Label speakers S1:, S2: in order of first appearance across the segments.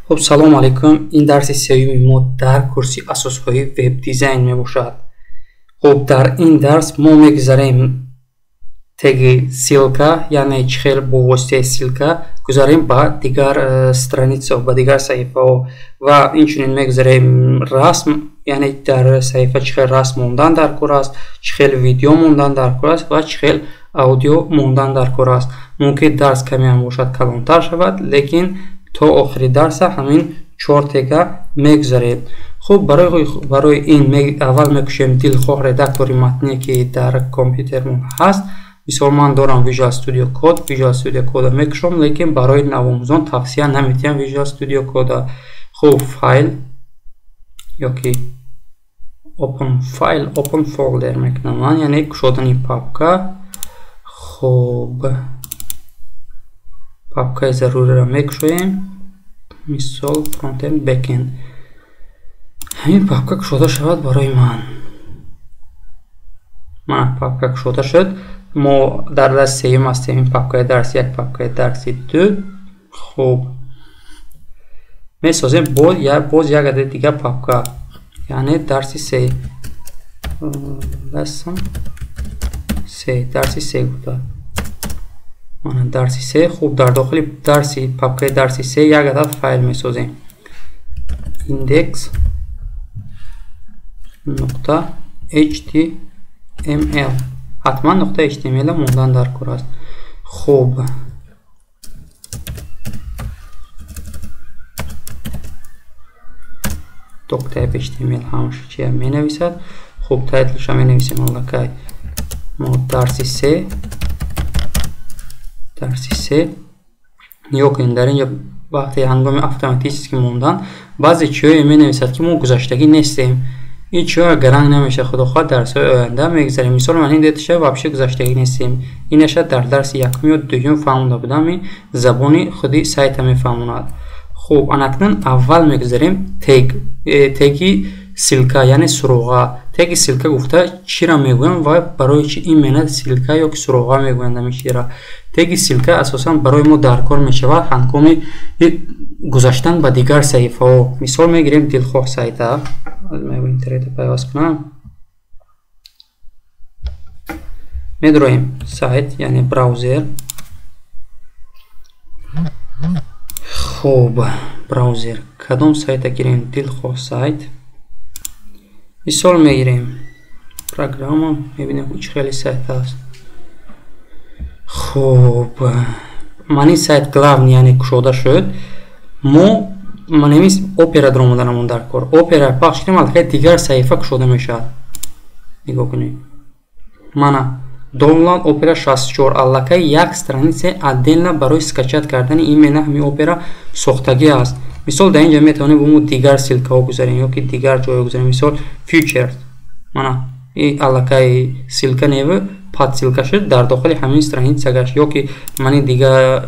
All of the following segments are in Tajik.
S1: خب سلام علیکم. این درس سوم ما در کورس اساسهای وب دیزاین می باشد. خب در این درس ما میگذاریم تگ سیلکا یعنی چخیل با واسطه سیلکا گذاریم با دیگر страница با دیگر صفحه و اینچنین میگذاریم رسم یعنی در صفحه چخیل رسم موندن در کور است، چخیل ویدیو موندن در کور است و چخیل اودیو موندن در کور است. ممکن درس کمی هم باشد کلانتر شود لیکن تا آخری درس همین 4 تگا میگذاریم. خب برای این اول میکشیم دلخواه ردکتور متنی که در کامپیوترمون هست. مثال من دارم ویژوال استودیو کد میکشم لیکن برای نوآموزان توصیه نمیتونم ویژوال استودیو کد. خب فایل یا که اوپن فولدر میکنم من یعنی کشودن پاپکا. خب پاپکای ضروری را میکشویم، مثال فرانت اند بک اند. همین پاپکا کشوده شود برای من پاپکا کشوده شد. ما در درس سوم هستیم. این پاپکای درس 1 پاپکای درس 2. خب میسازیم باز یک عدد دیگه پاپکا یعنی درس 3 lesson 3 درس 3 بوده من درس 3. خوب در داخل درسی پاپکای درس 3 یک عدد فایل میسازیم index نقطه html. حتما نقطه html موندن در کور است. خوب دوک تایپ html همش چیه می نویسد. خوب تایتلش می نویسیم اولکای ما درس 3 یا که در اینجا وقتی هنگام اتوماتیکی موندن بعضی چیزایی می نویسد که ما گذشتگی نیستیم. این چیزا گرنگ نمیشه خدا خواهد درس های آینده میگذاریم. مثال من این دیتشه واپش گذشتگی نیستیم. اینش در درس یکم و دوم فهمونده بودم. این زبانی خودی سایت میفهموند. خب اناکنون اول میگذاریم تگی سیلکا یعنی سروغا. تگ سیلکا گفته چی را میگویم و برای چی این معنی سیلکا یا که سروغا میگویند میشه را. تگ سیلکا اساسا برای ما در کار میشود هنگام گذاشتن به دیگر صفحه ها. مثال میگیریم دلخواه سایت ها. من اینترنت پیوست کنم. میدرویم سایت یعنی براوزر. خب براوزر کدام سایت گیریم؟ دلخواه سایت. مثال میگیریم پروگرام میبینیم کچھ خیلی سایت هست. خب من این سایت کلاون یعنی کشوده شد. من نمیست اوپرا درآمدنمون در کار. اوپرا پخش کنیم البته دیگر صفحه کشوده میشه. نگاه کنید من دانلود اوپرا 64 البته یک странице отдельно برای скачать کردن این منه همین اوپرا ساختگی است. مثال در اینجا میتونیم بومو دیگر سیلکا بگذاریم یا که دیگر جای بگذاریم. مثال فیوچر من این البته سیلکا نیو پاد سیلکا شد در داخل همین странице گشت یا که من دیگر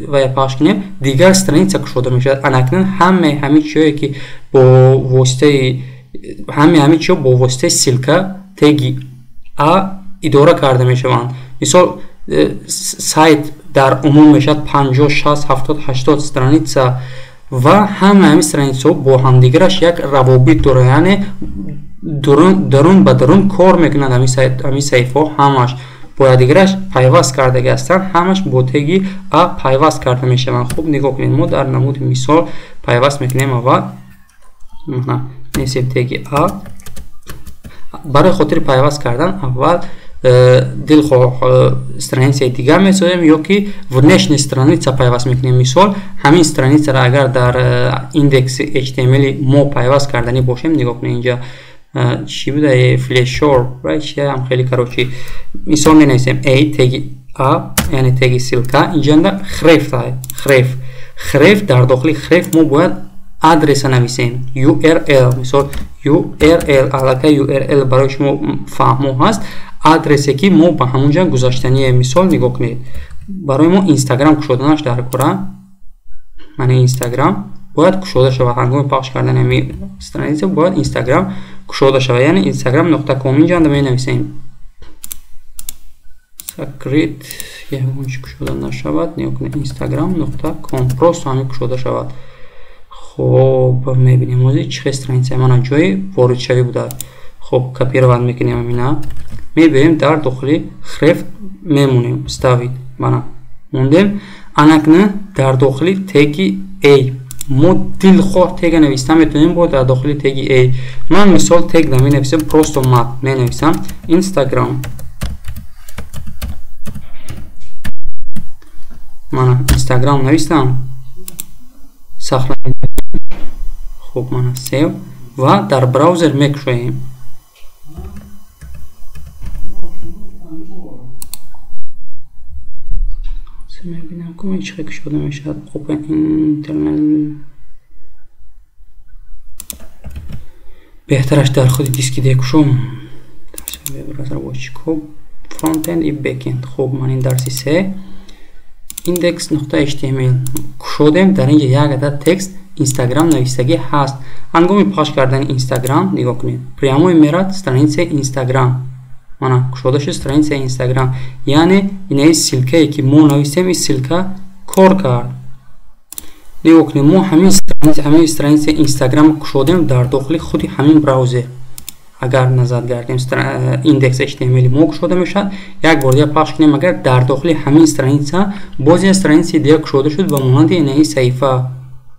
S1: و پخش کنیم دیگر странице کشوده میشد. اناکنون همین چیزی که با واسطه همین چیزا با واسطه سیلکا تگی اداره کرده میشوند. مثال سایت در عموم میشد 50 60 70 80 страница و همین страница با همدیگرش یک روابط داره یعنی درون به درون کار میکنند. همین صفحه همش با دیگرش پیوست کرده هستند. همش با تگی پیوست کرده میشوند. خوب نگاه کنید ما در نمود مثال پیوست میکنیم اول نویسیم تگی برای خاطر پیوست کردن اول دلخواه странице دیگر میسازیم یا که внешняя страница پیوست میکنیم. مثال همین странице را اگر در ایندکس html ما پیوست کردنی باشیم نگاه کنید اینجا چی بوده فلشور چیه هم خیلی کروچی. مثال می نویسیم تگی یعنی تگی سیلکا. اینجا خریف در داخل خریف ما باید آدرس نویسیم url. مثال url علاقه url برای شما فهمو هست آدرسی که ما به همونجا گذاشتنیه. مثال نگاه کنید برای ما اینستاگرام کشودنش در کره من اینستاگرام باید کشوده شود. هنگام پخش کردن همین странице باید اینستاگرام کشوده شود یعنی اینستاگرام نقطه کام اینجا می نویسیم سکریت یه اونچه کشوده نشود نگاه کنید اینستاگرام نقطه کام پروست همین کشوده شود. خب میبینیم موزی چه استرانیسه من جای وارد شوی بوده. خب کپیرواد میکنیم اینا میبریم در داخلی خرفت میمونیم استوید بنا موندیم اناکنه در داخلی تگی ای ما دلخواه تگ نویسته میتونیم با در داخلی تگی ای من مثال تگ نمی نویسم پروستو مپ می نویسم اینستاگرام من اینستاگرام نویستم ساخته خب من سیو و در براوزر میکشویم میبینم که چه شده میشد اوپن اینترنل بهترش در خود دیسکی دیکشم خب فرانت اند ای بک اند خب من این درسی سه index نقطه html کشودم در اینجا یک عدد تکست اینستاگرام نویستگی هست هنگامی پخش کردن اینستاگرام نگاه کنید прямой میرد странице اینستاگرام mana кушода шуд страница Instagram яъне инаи силкае ки мо нависем ин силка кор кард нигоҳ кунем мо ҳамин страница Instagram кушодем дар дохили худи ҳамин браузер агар назар гардем индекс html мо кушода мешавад як бор дига пахш кунем агар дар дохили ҳамин страница боз як страницаи дига кушода шуд ба монанди инаи саҳифа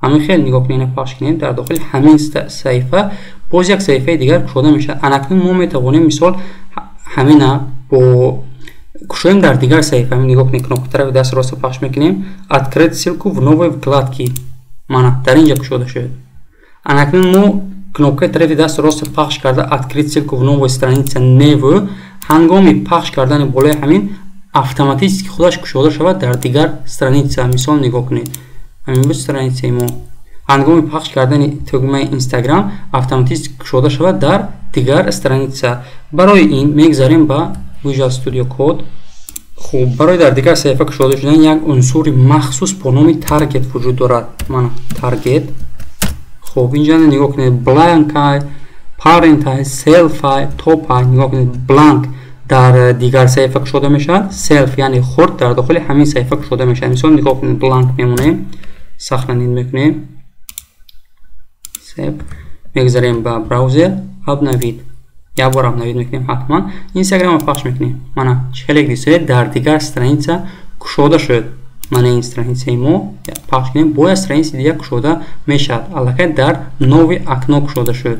S1: ҳамин хел нигоҳ кунем пахш кунем дар дохили ҳамин саҳифа боз як саҳифаи дигар кушода мешавад анакнун мо метавонем мисол ҳамина бо кушоем дар дигар саҳифа нигоҳ кунед кнопка тарафи даст роста пахш мекунем открыть ссылку в новой вкладке мана дар инҷа кушода шуд анакнун мо кнопкаи тарафи даст роста пахш карда открыть ссылку в новой страница нево ҳангоми пахш кардани болои ҳамин автоматически худаш кушода шавад дар дигар страница мисол нигоҳ кунед ҳамин буд страницаи мо ҳангоми пахш кардани тугмаи Instagram автоматически кушода шавад дар дигар страница барои ин мегзарем ба Visual Studio Code хуб барои дар дигар саҳифа кушода шудан як унсури махсус бо номи target вуҷуд дорад мана target хуб инҷа нигоҳ кунед blank parent self top нигоҳ кунед blank дар дигар саҳифа кушода мешавад self яъне хурд дар дохили ҳамин саҳифа кушода мешавад мисол нигоҳ кунед blank мемонем сахранид мекунем save мегзарем ба браузер обновид як бор обновид мекунем ҳатман инстаграмро пахш мекунем мана челек дисоед дар дигар страница кушода шуд мана ин страницаи мо пахш кунем бо як страницаи дигар кушода мешавад аллакай дар нови акно кушода шуд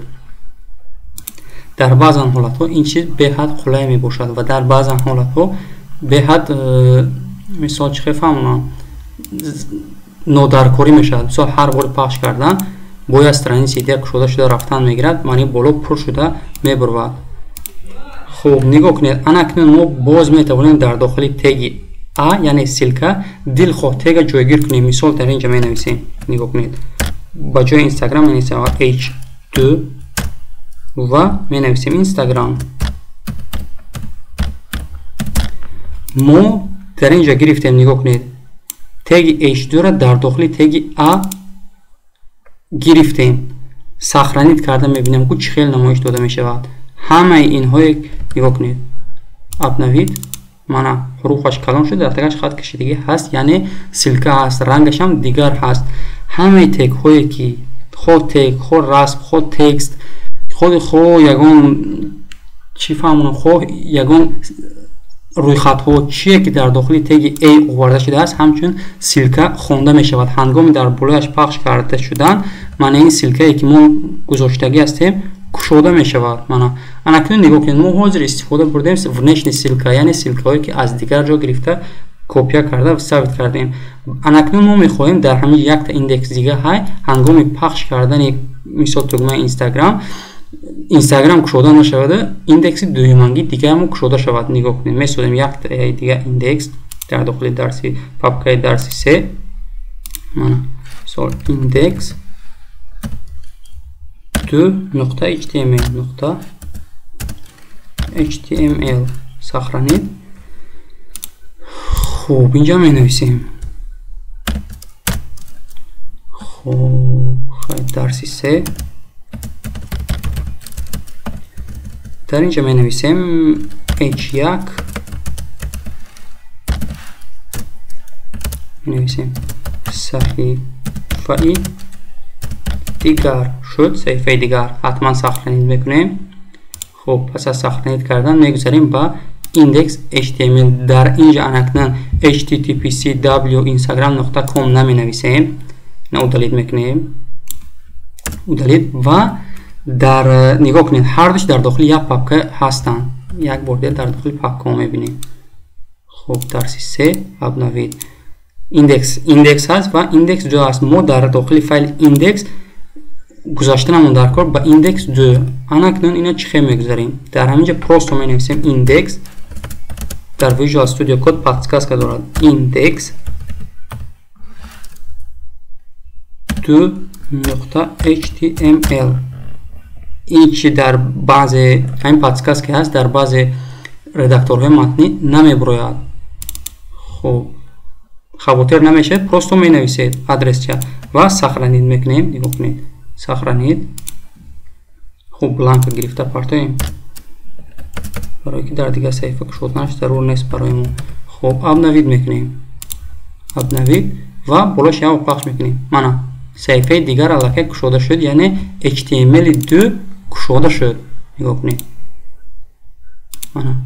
S1: дар баъзан ҳолатҳо ин чиз беҳад қулай мебошад ва дар баъзан ҳолатҳо беҳад мисол чӣ фаҳмонам нодаркорӣ мешавад мисол ҳар бори пахш кардан бо як страницаи дигар кушода шуда рафтан мегирад маъни боло пур шуда мебурвад хуб нигоҳ кунед анакнун мо боз метавонем дар дохили теги а яъне силка дилхоҳ тега ҷойгир кунем мисол дар инҷа менависем нигоҳ кунед ба ҷои Instagram менависем h2 ва менависем Instagram мо дар инҷа гирифтем нигоҳ кунед теги h2 ра дар дохили теги а гирифтем сахранид карда мебинем ку чӣ хел намоиш дода мешавад ҳамаи инҳое нигоҳ кунед обновид мана ҳуруфаш калон шуда дартагаш хат кашидагӣ ҳаст яъне силка ҳаст рангашам дигар ҳаст ҳамаи тегҳое ки хо тег хо расм хо текст хо ягон чӣ фаҳмонам хо ягон рӯйхатҳо чие ки дар дохили теги a оварда шудааст ҳамчун силка хонда мешавад ҳангоми дар болояш пахш карда шудан мана ин силкае ки мо гузоштагӣ ҳастем кушода мешавад мана анакнун нигоҳ кунед мо ҳозир истифода бурдем внешни силка яъне силкаҳое ки аз дигар ҷо гирифта копия карда савит кардем анакнун мо мехоҳем дар ҳамин якта индекс дига ҳай ҳангоми пахш кардани мисол тугмаи Instagram кушода нашавада индекси дуюманги дигамо кушода шавад нигоҳ кунем месозем як дига индекс дар дохили дарси папкаи дарси 3 мана мисол index 2.html сахранид хуб инҷа менависем хуб дарси 3 дар инҷа менависем h1 менависем саҳифаи дигар шуд, саҳифаи дигар. ҳатман сахранид мекунем. хуб, пас аз сахранид кардан мегузарем ба index html. дар инҷа анакнан httpsw.instagram.com наменависем. ина удалид мекунем. удалид ва дар нигоҳ кунед, ҳар душ дар дохили як папка ҳастанд. як бор дигар дар дохили папка мебинем. хуб, дарси 3 обновид. индекс ҳаст ва индекс 2 аст. мо дар дохили файли индекс гузаштанамон дар кор ба индекс 2. анакнун ина чӣ хел мегузарем? дар ҳаминҷа просто менависем индекс. дар Visual Studio Code подсказка дорад. индекс 2.html. ин чи дар баъзе ҳамин подсказка ҳаст, дар баъзе редакторҳои матнӣ намебурояд. хуб, хавотир намешавед, просто менависед адресча ва сахранид мекунем. нигоҳ кунед, сахранид. хуб, бланка гирифта партоем, барое ки дар дигар саҳифа кушоднаш зарур нест барои мо. хуб, обновид мекунем. обновид ва болош як пахш мекунем. мана саҳифаи дигар аллакай кушода шуд, яъне html2 кушода шуд. нигоҳ кунед, мана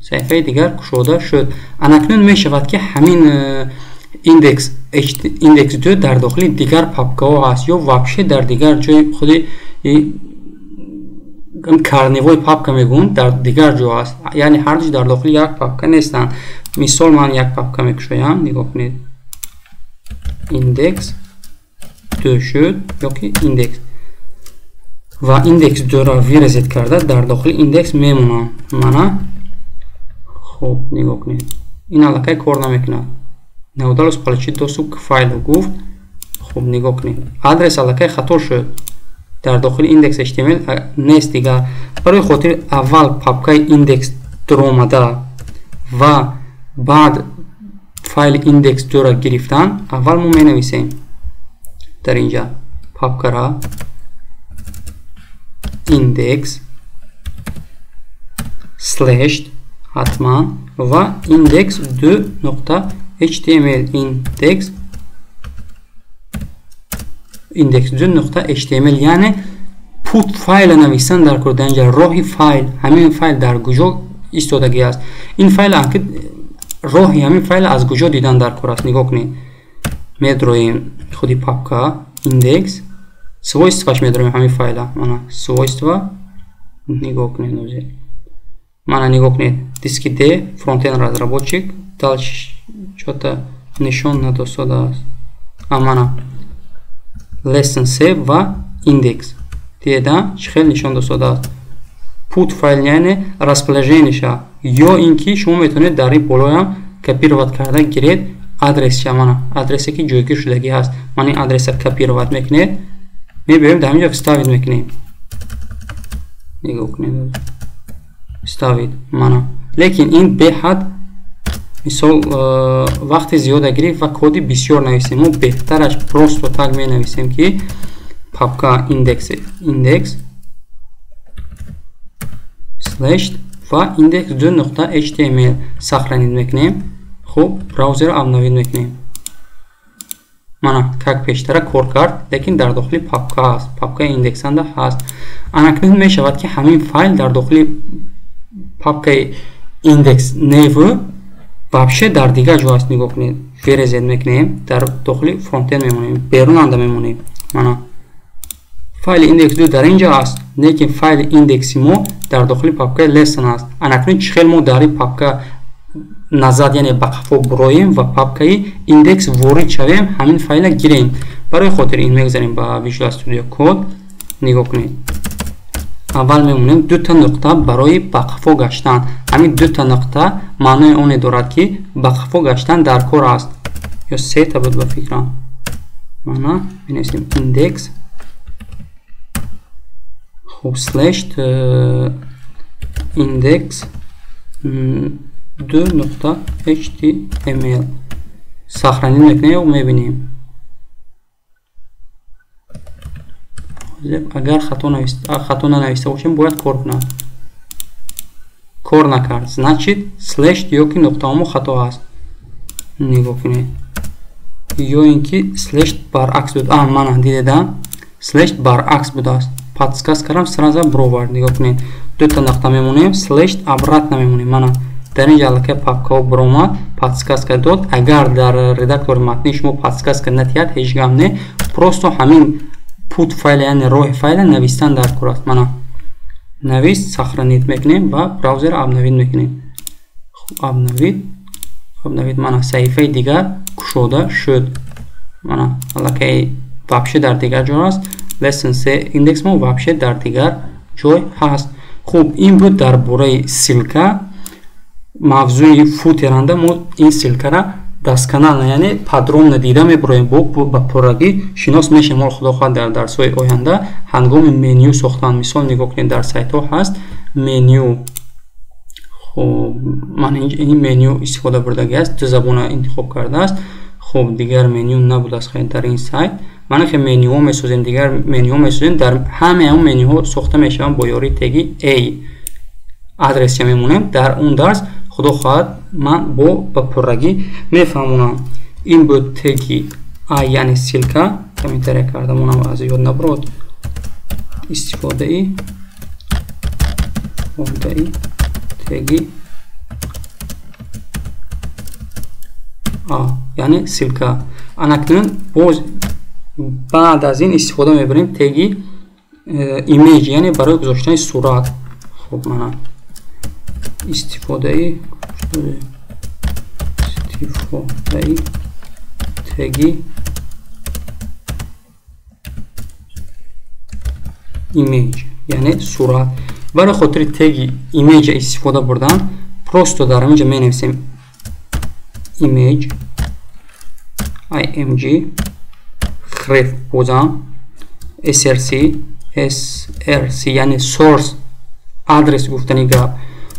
S1: саҳифаи дигар кушода шуд. анакнун мешавад ки ҳамин индекс 2 дар дохили дигар папкаҳо ҳаст ё вообще дар дигар ҷои худи карнивои папка мегӯянд, дар дигар ҷо ҳаст. яъне ҳар душ дар дохили як папка нестанд. мисол ман як папка мекушоям. нигоҳ кунед, индекс 2 шуд ёки индекс ва индекс 2ро вирезет карда дар дохили индекс мемонам. мана хуб, нигоҳ кунед, ин аллакай кор намекунад. неудалост получить доступ к файлу гуфт. хуб, нигоҳ кунед, адрес аллакай хато шуд. дар дохили индекс html нест дигар. барои хотир аввал папкаи индекс омада ва баъд файли индекс 2ро гирифтан, аввал мо менависем дар инҷа папкара индекс слеш ҳатман ва индекс 2.html. индекс 2.html яъне пут файла нависан дар кор. дар инҷа роҳи файл, ҳамин файл дар куҷо истодагӣ аст. ин файл роҳи ҳамин файл аз куҷо дидан дар кор аст. нигоҳ кунед, медроем худи папка индекс, свойстваш медроем ҳамин файла. мана свойства, нигоҳ кунед, мана нигоҳ кунед, диски D, фронтенд разработчик, дал чота нишон надостодааст. мана lesson save ва индекс диеда чӣ хел нишон достодааст. put файл яъне расположениша, ё ин ки шумо метавонед дар ин болоям копировать карда гиред адресча. мана адресе ки ҷойгир шудагӣ ҳаст. ман ин адреса копировать мекунед, мебиёем дар ҳаминҷа вставид мекунем. нигоҳ кунед, вставид. мана лекин ин беҳад мисол вақти зиёда гирифт ва коди бисёр нависем. мо беҳтараш просто так менависем ки папка индекс слеш ва индекс 2.html сахранид мекунем. хуб, браузер обновид мекунем. мана как пештара кор кард, лекин дар дохили папка аст, папкаи индександа ҳаст. анакнун мешавад ки ҳамин файл дар дохили папкаи индекс неву вообще дар дигар ҷо аст. нигоҳ кунед, вирезет мекунем, дар дохили фронтенд мемонем, берунанда мемонем. мана файли индекс 2 дар инҷа аст, лекин файли индекси мо дар дохили папкаи lesson аст. анакнун чӣ хел мо дар ин папка назад, яъне ба қафо буроем ва папкаи индекс ворид шавем, ҳамин файла гирем. барои хотир ин мегузарем ба Visual Studio Code. нигоҳ кунед, аввал мемонем дута нуқта барои ба қафо гаштан. ҳамин дута нуқта маънои оне дорад ки ба қафо гаштан дар кор аст. ё сета буд ба фикрам. мана менависем индекс хуб слеш индекс 2.html сахранид мекунем ва мебинем. агар хато нанависта бошем бояд кор кунад. кор накард, значит слеш ёки нуқтаомо хато аст. нигоҳ кунед, ё ин ки слеш баръакс буд. мана дидеда слеш баръакс будааст. Подсказ кардам сразу бровард. Нигоҳ кунед. Ду та нақта мемонем, слеш обратно мемонем. Мана дар ин ҷо аллакай папкаҳо биромад, подсказка дод. Агар дар редактори матнӣ шумо подсказка натиҳад, ҳеҷ гап не. Просто ҳамин put файл, яъне роҳи файла навистан дар кор аст. Мана навист, сохранить мекунем ва браузер обновид мекунем. Обновид мана саҳифаи дигар кушода шуд. Мана аллакай вообще дар дигар ҷо аст. Lesson 3 индекс мо вообще дар дигар ҷой ҳаст. Хуб, ин буд дар бораи силка. мавзӯи футеранда мо ин силкара дастканал, яъне подробно дида мебароем, ба пуррагӣ шинос мешавем. Мо худо хоҳад дар дарсҳои оянда ҳангоми меню сохтан, мисол нигоҳ кунед, дар сайтҳо ҳаст меню. хуб, ман ин меню истифода бурдагӣ аст, ду забона интихоб кардааст. хуб, дигар меню набудааст хеле дар ин сайт. мана ки менюҳо месозем, дигар менюҳо месозем, дар ҳамаи ҳам менюҳо сохта мешаванд бо ёрии теги a. адресия мемонем. дар он дарс худо хоҳад ман ба пуррагӣ мефаҳмонам. ин буд теги a, яъне силка. комментария кардам, онам аз ёд набурод. истифодаи теги a, яъне силка. анакнун боз баъд аз ин истифода мебарем теги имеҷ, яъне барои гузоштани сурат. хуб, мана истифодаи теги имеҷ, яъне сурат. барои хотири теги имеҷа истифода бурдан, просто дар ҳамин ҷо менависем image img хреф бозам src яъне source адрес гуфтани гап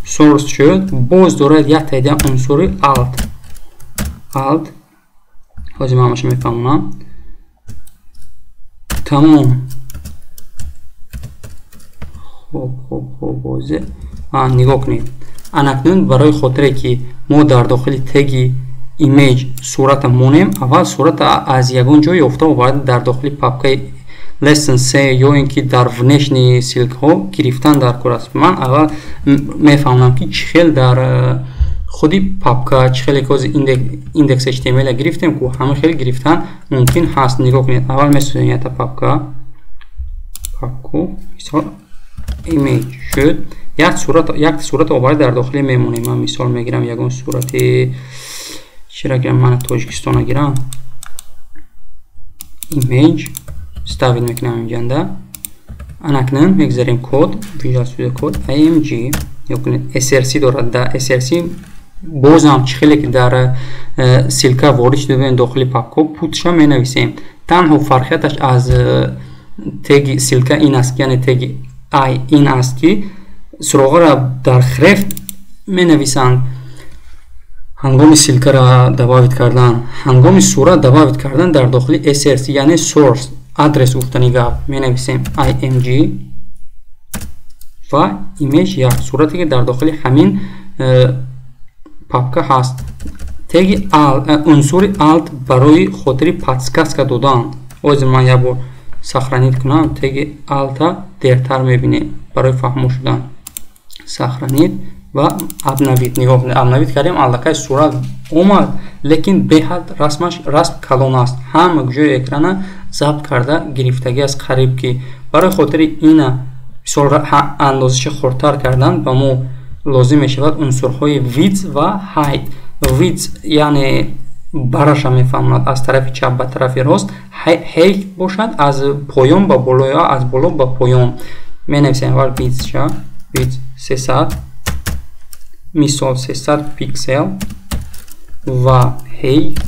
S1: source шуд. боз дорад як таъдида унсури alt ҳозир ман ҳамаша мефаҳмонам. тамом. хуб бозе нигоҳ кунед. анакнун барои хотире ки мо дар дохили теги image сурата монем, аввал сурата аз ягон ҷо ёфта оварда дар дохили папкаи lesson 3 ё ин ки дар внешни силкаҳо гирифтан дар кор аст. ман аввал мефаҳмонам ки чӣ хел дар худи папка, чӣ хеле ки ҳозир индекс html гирифтем, ку ҳама хел гирифтан мумкин ҳаст. нигоҳ кунед. аввал месозем ята папку мисол image шуд. як сурат оварда дар дохиле мемонем. ман мисол мегирам ягон сурати чира гирам, ман тоҷикистона гирам. image ставид мекунам инҷанда. анакнун мегзарем код, visual studio код img ёкунед src дорад. дар src бозам чӣ хеле ки дар силка ворид шуда бивен дохили папка путша менависем. танҳо фарқияташ аз теги силка ин аст, яъне теги i ин аст ки суроғара дар хрефт менависанд ҳангоми силкара добавид кардан. ҳангоми сурат добавид кардан дар дохили src яъне source адрес гуфтани гап менависем img ва image як сурате ки дар дохили ҳамин папка ҳаст. теги унсури alt барои хотири подсказка додан. ҳозир ман як бор сохранить кунам. теги alta дертар мебинем барои фаҳмо шудан. сохранить ва обновид. нигоҳ кунед, обновид кардем, аллакай сурат омад, лекин беҳад расм калон аст. ҳама ҷои экрана забт карда гирифтагӣ аст. қариб ки барои хотири ина мисол андозиши хурдтар кардан ба мо лозим мешавад унсурҳои width ва height. width яъне бараша мефаҳмонад аз тарафи чап ба тарафи рост, height бошад аз поён ба боло ё аз боло ба поён. менависем аввал width 300 мисол 300 пиксел ва height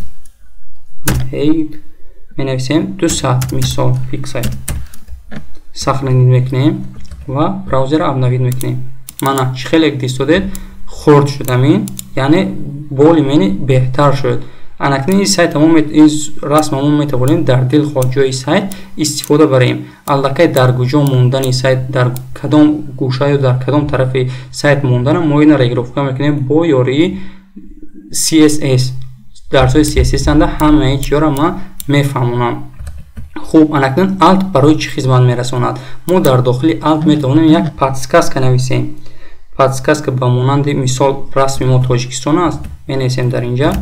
S1: менависем 200 мисол пиксел. сохранить мекунем ва браузер обновид мекунем. мана чӣ хеле дистодед хурд шуд амин, яъне боли мени беҳтар шуд. анакнун ин сайт ин расма мо метавонем дар дилхоҳ ҷои сайт истифода барем. аллакай дар куҷо мондани сайт, дар кадом гӯша ё дар кадом тарафи сайт мондана мо ина регировка мекунем бо ёрии css. дарсҳои css анда ҳамаи чиёра ман мефаҳмонам. хуб анакнун alt барои чӣ хизмат мерасонад? мо дар дохили alt метавонем як подсказка нависем. Подсказка ба монанди мисол расми мо Тоҷикистон аст. Менависем дар инҷа.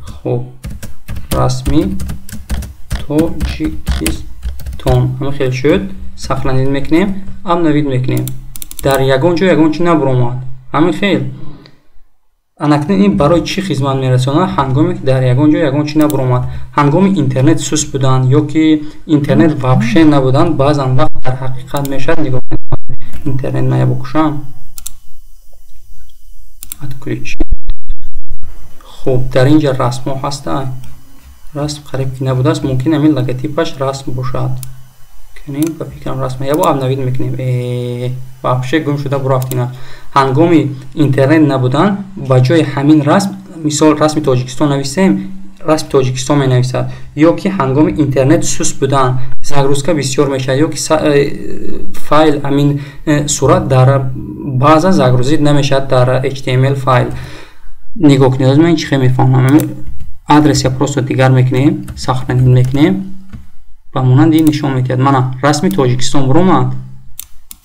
S1: Хуб расми Тоҷикистон. Ҳама хел шуд. Сахранид мекунем. Обновид мекунем. Дар ягон ҷо ягон чӣ набуромад. Ҳама хел. Анакнун ин барои чӣ хизмат мерасонад? Ҳангоме ки дар ягон ҷо ягон чӣ набуромад. Ҳангоми интернет суст будан ё ки интернет вабше набудан, баъзан вақт дар ҳақиқат мешавад. Нигоҳ интернет мая букушам. Отключи. Хуб, дар инҷа расмо ҳаста. Расм қариб ки набудааст. Мумкин ҳамин логотипаш расм бошад. کنیم با فکرم رسم یا با обновид میکنیم. вообще гум шуда бурафт ина. ҳангоми интернет набудан ба ҷои ҳамин расм, мисол расми Тоҷикистон нависем, расми Тоҷикистон менависад. ё ки ҳангоми интернет суст будан загрузка бисёр мешавад, ё ки файл ҳамин сурат дар баъза загрузид намешавад дар HTML файл. нигоҳ кунед, ман чӣ мефаҳмам. адрес я просто дигар мекунем, сохранид мекунем. ба монанди нишон метиҳад. Мана расми Тоҷикистон буромад.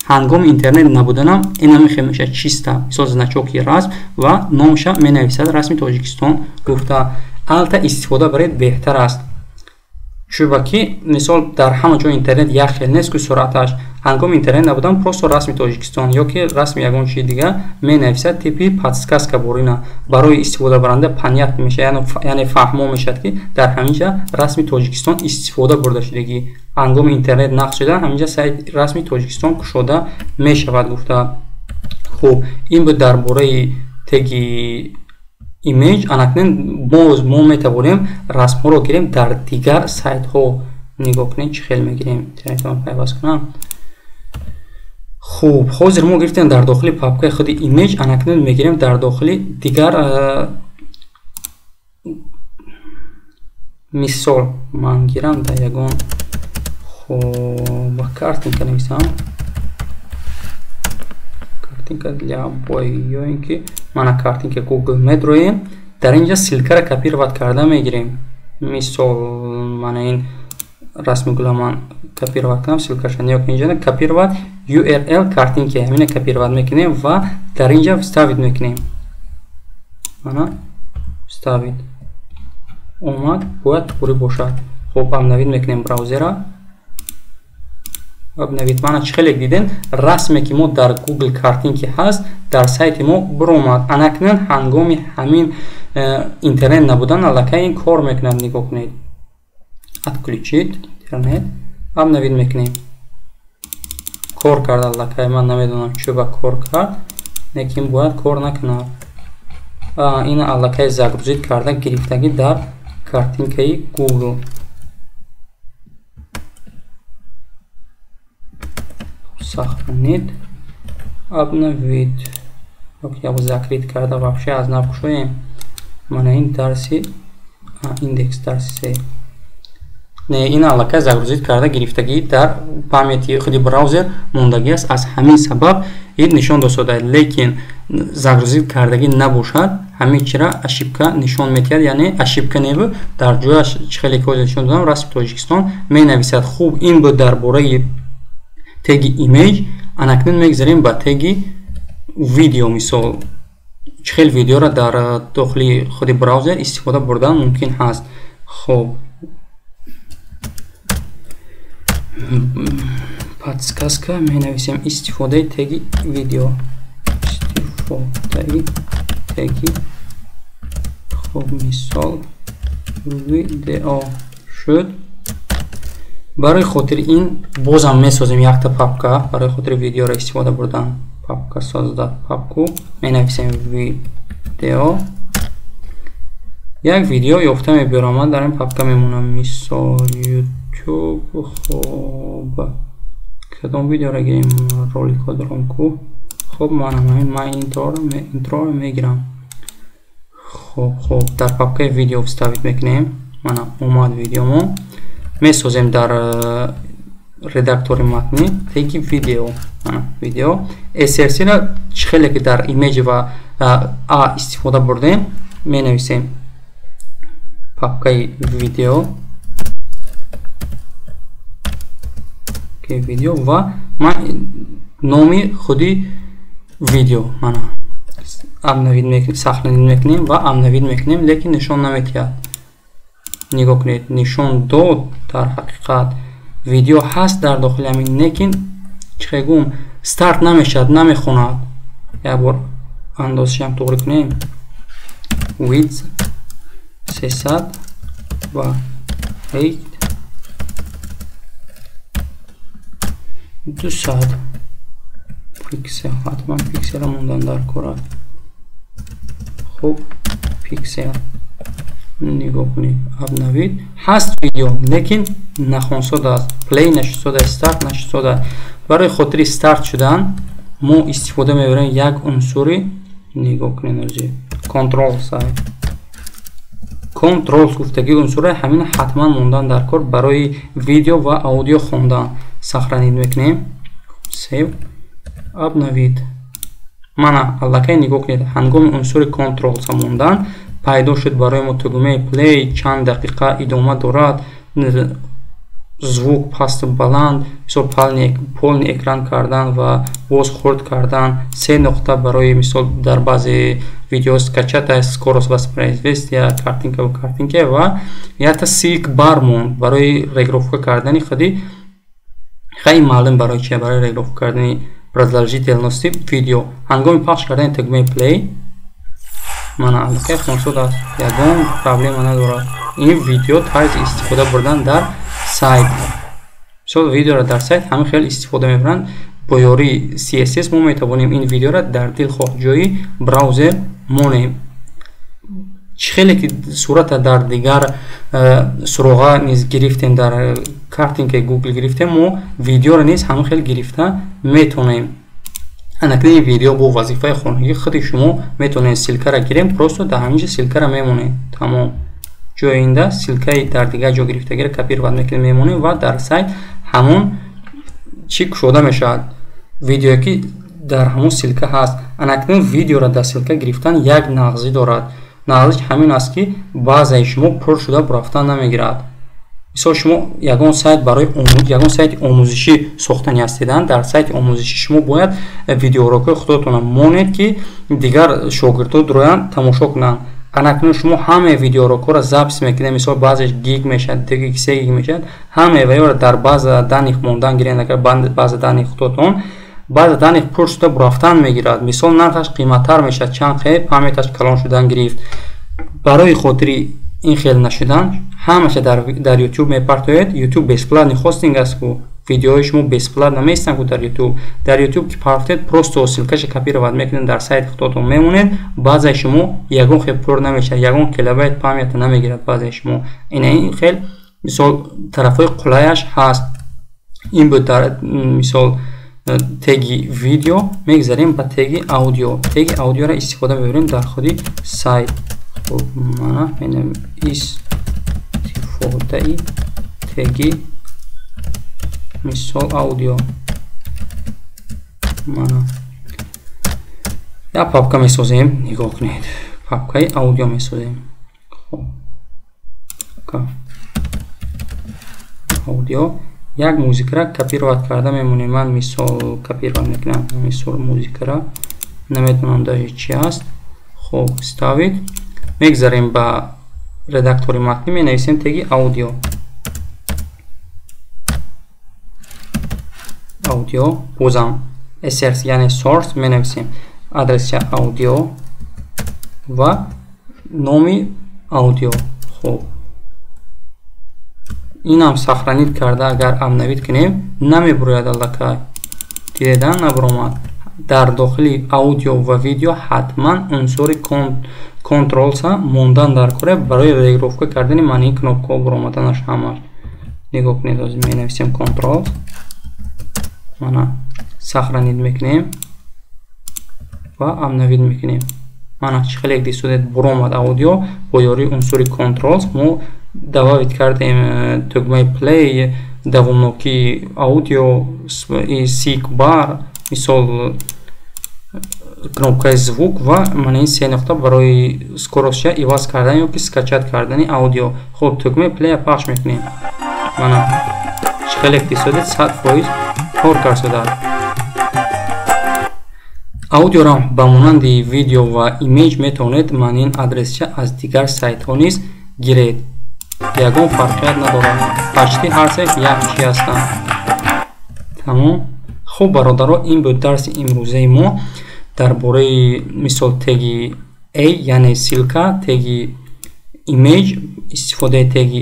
S1: ҳангоми интернет набуданам ина мехел мешавад чиста. мисол значоки расм ва номша менависад расми Тоҷикистон гуфта. алта истифода баред беҳтар аст. чӯбаки мисол дар ҳама ҷо интернет як хел нест ки суръаташ. ҳангоми интернет набудан просто расми Тоҷикистон ё ки расми ягон чизи дигар менависад. типи подсказка борина барои истифодабаранда панят мешавад, яъне фаҳмо мешавад ки дар ҳаминҷа расми Тоҷикистон истифода бурда шудагӣ. ҳангоми интернет нақш шуда ҳаминҷа сайт расми Тоҷикистон кушода мешавад гуфта. хуб, ин буд дар бораи теги имеҷ. анакнун мо метавонем расмҳоро гирем дар дигар сайтҳо. нигоҳ кунед чӣ хел мегирем. интернетам пайваст кунам. хуб, ҳозир мо гирифтем дар дохили папкаи худи имеҷ. анакнун мегирем дар дохили дигар. мисол ман гирам дар ягон ба картинка нависам. картинка для обои ин ки мана картинка Google медроем. дар инҷа силкаро копировать карда мегирем. мисол мана ин расми гула ман копировать кунам, силкаша ниё ки инҷа копировать URL картинка ҳамина копировать мекунем ва дар инҷа вставид мекунем. мана вставид омад, бояд пурӣ бошад. хуб, обновид мекунем браузера. обновид. мана чӣ хеле дидем расме ки мо дар Google картинки ҳаст дар сайти мо буромад. анакнун ҳангоми ҳамин интернет набудан аллакай ин кор мекунад. нигоҳ кунед. отключит интернет. обновид мекунем. кор кард аллакай. ман намедонам чӯ ба кор кард, лекин бояд кор накунад. ина аллакай загрузид карда гирифтагӣ дар картинкаи Google. сохранид. обновид. я закрит карда вообще аз нав кушоем. мана ин дарси индекс дарси не ин аллакай загрузид карда гирифтагӣ дар памяти худи браузер мондагӣ аст. аз ҳамин сабаб ин нишон досодаед, лекин загрузид кардагӣ набошад. ҳамин чира ошибка нишон метиҳад, яъне ошибка небу дар ҷояш чӣ хеле ки ҳозир нишон додам расми Тоҷикистон менависад. хуб, ин буд дар бораи теги имеҷ. анакнун мегзарем ба теги видео. мисол чӣ хел видеоро дар дохили худи браузер истифода бурдан мумкин ҳаст. хуб, подсказка менависем истифодаи теги видео. истифодаи теги хуб, мисол видео шуд. барои хотири ин бозам месозем якта папка. барои хотири видеоро истифода бурдан папка создад. папку менависем видео. як видео ёфта мебиёрам. ман дар ин папка мемонам. мисол YouTube. хуб, кадом видеоро гирем? роликҳо дорам ку. хуб, ман интроро мегирам. хуб, дар папкаи видео вставид мекунем. мана омад видеомо. месозем дар редактори матни теги видео. мана видео. src-ро чӣ хеле ки дар имеҷ ва истифода бурдем менависем папкаи видео. видео ва ман номи худи видео мана обновид мекунем, сахранид мекунем ва обновид мекунем, лекин нишон наметиҳад. нигоҳ кунед, нишон дод дар ҳақиқат видео ҳаст дар дохили ҳамин, лекин чӣ гум старт намешавад, намехонад. як бор андозашам тоғри кунем. width 300 ва height 200 пиксел. ҳатман пиксел мондан дар кор. хуб, пиксел нигоҳ кунед. обновид ҳаст видео, лекин нахонсода аст, плей нашудода, старт нашудода. барои хотири старт шудан мо истифода мебарем як унсури, нигоҳ кунед, ози контрол сайт. контрол гуфтаги унсура ҳамин ҳатман мондан дар кор барои видео ва аудио хондан. сахранид мекунем. save, обновид. мана аллакай нигоҳ кунед, ҳангоми унсури контрол са мондан пайдо шуд барои мо тугмаи плей, чанд дақиқа идома дорад, звук пасту баланд, мисол полни экран кардан ва боз хурд кардан, 3 нуқта барои мисол дар баъзе видео скачата, скорост воспроизвестия, картинка ва картинка ва ята сик бар монд барои регулировка кардани худи. хеле маълум барои чия, барои регулировка кардани продолжительности видео. ҳангоми пахш кардани тугмаи плей мана аллакай хонсод аст, ягон проблема надорад. ин видео тарзи истифода бурдан дар сайт. мисол видеоро дар сайт ҳамин хел истифода мебаранд. бо ёрии CSS мо метавонем ин видеоро дар дилхоҳ ҷои браузер монем. чӣ хеле ки сурата дар дигар суроға низ гирифтем, дар картинкаи Google гирифтем, мо видеоро низ ҳамин хел гирифта метавонем. анакни видео бо вазифаи хонагӣ худи шумо метавонед силкаро гирем, просто дар ҳаминҷа силкаро мемонед. тамом. ҷоинда силкаи дар дигар ҷо гирифтагиро копировать мекунем, мемонем ва дар сайт ҳамон чӣ кушода мешавад. видеое ки дар ҳамон силка ҳаст. анакни видеоро дар силка гирифтан як нағзӣ дорад. нағзиш ҳамин аст ки баъзаи шумо пур шуда рафтан намегирад. мисол шумо ягон сайт барои ягон сайти омӯзишӣ сохтани ҳастедан, дар сайти омӯзишӣ шумо бояд видеоурокҳои худотонро монед ки дигар шогирдҳо дуроянд тамошо кунанд. анакнун шумо ҳамаи видеоурокҳоро запис мекунед, мисол баъзеш гиг мешавад, 2 гиг, 3 гиг мешавад, ҳамаи ваёро дар база даних мондан гиред. агар база даних худотон баъза даних пур шуда рафтан мегирад, мисол нархаш қиматтар мешавад, чанд хел памяташ калон шудан гирифт. барои хотири ин хел нашудан ҳамаша дар YouTube мепартоед. YouTube бесплатни хостинг аст ку видеои шумо бесплатна меистанд ку дар YouTube. дар YouTube ки партоед просто силкаша копировать мекунед, дар сайти худотон мемонед. баъзаи шумо ягон хел пур намешавад, ягон килобайт памята намегирад баъзаи шумо. ин хел мисол тарафҳои қулайаш ҳаст. ин буд дар мисол теги видео. мегзарем ба теги аудио. теги аудиоро истифода мебарем дар худи сайт. хуб, мана менам истифодаи теги мисол аудио. мана як папка месозем, нигоҳ кунед. папкаи аудио месозем. хуб, аудио. як музикаро копировать карда мемонем. ман мисол копировать мекунам мисол музикаро, наметавонам даже чи аст. хуб, ставид. мегзарем ба редактори матни, менависем теги аудио. аудио бозам srs яъне source менависем адресча аудио ва номи аудио. хуб, инам сахранид карда агар обновид кунем намебурояд аллакай. дидан набуромад. дар дохили аудио ва видео ҳатман унсури контрол са мондан дар коре барои регулировка кардани мании кнопкаҳо буромаданаш ҳамаш. нигоҳ кунед, менависем контрол. мана сахранид мекунем ва обновид мекунем. мана чӣ хеле дистудед буромад аудио бо ёрии унсури контрол. мо добавид кардем тугмаи плей, давомнокии аудио, сик бар, мисол кнопкаи звук ва мана ин 3 нуқта барои скоростша иваз кардани ё ки скачат кардани аудио. хуб, тугмаи плей пахш мекунем. мана чӣ хеле дистудед 100% کار کار شده. аудио ра ба монанди видео ва имеҷ метавонед манин адресча аз дигар сайтҳо низ гиред. Ягон фарқият надорад. Почти ҳар сайт як чи ҳастанд. Тамом. Хуб бародаро, ин буд дарси имрӯзаи мо дар бораи мисол теги a яъне силка, теги имеҷ, истифодаи теги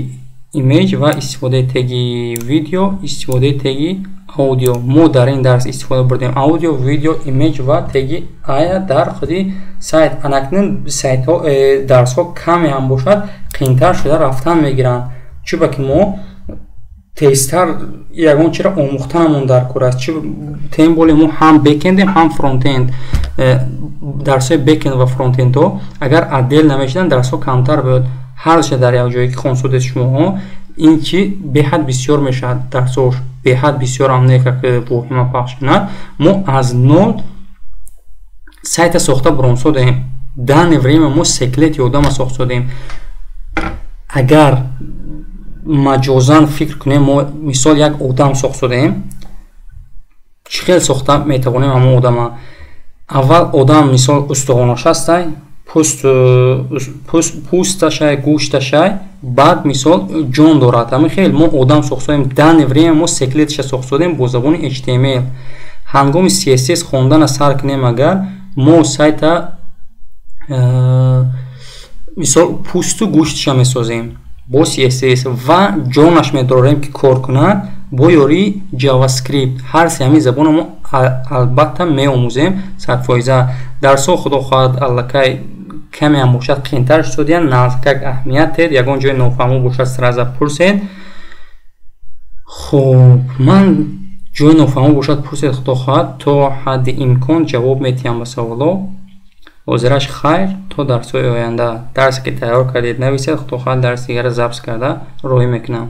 S1: имеҷ ва истифодаи теги видео, истифодаи теги аудио. мо дар ин дарс истифода бурдем аудио, видео, имеҷ ва теги ая дар худи сайт. Анакнун сайтҳо дарсҳо каме ҳам бошад, қиинтар шуда рафтан мегиранд. чуба ки мо тезтар ягон чира омӯхтанамон дар кор аст. тем боле мо ҳам бекендем, ҳам фронтенд. дарсҳои бекенд ва фронтендҳо агар аддел намешидан дарсҳо камтар буд. ҳарча дар як ҷое ки хонсудед шумоҳо ин чи беҳад бисёр мешавад, дарсҳош беҳад бисёр амнека ки воҳима пахш кунад. мо аз нол сайта сохта бронсодем. дане время мо секлет ёдама сохтсодем. агар маҷозан фикр кунем, мо мисол як одам сохтсодем, чӣ хел сохта метавонем ҳамон одама. аввал одам мисол устухонаш ҳастай, пӯсташай, гӯшташай, баъд мисол ҷон дорад. ҳами хел мо одам сохтсодем. дане время мо секлетиша сохтсодем бо забони html. ҳангоми css хондана сар кунем, агар мо сайта мисол пӯсту гӯштиша месозем бо css ва ҷонаш медорем ки кор кунад бо ёрии javascript. ҳар се ҳамин забона мо албатта меомӯзем садфоиза. дарсҳо худо хоҳад аллакай каме ҳам бошад қиинтар шудиянд, назкак аҳамият тед, ягон ҷои нофаҳмо бошад сраза пурсед. хуб, ман ҷои нофаҳмо бошад пурсед, худо хоҳад то ҳадди имкон ҷавоб метиҳам ба саволо. ҳозираш хайр, то дарсҳои оянда дарсе ки тайёр кардед нависед, худо хоҳад дарси дигара забт карда роҳӣ мекунам.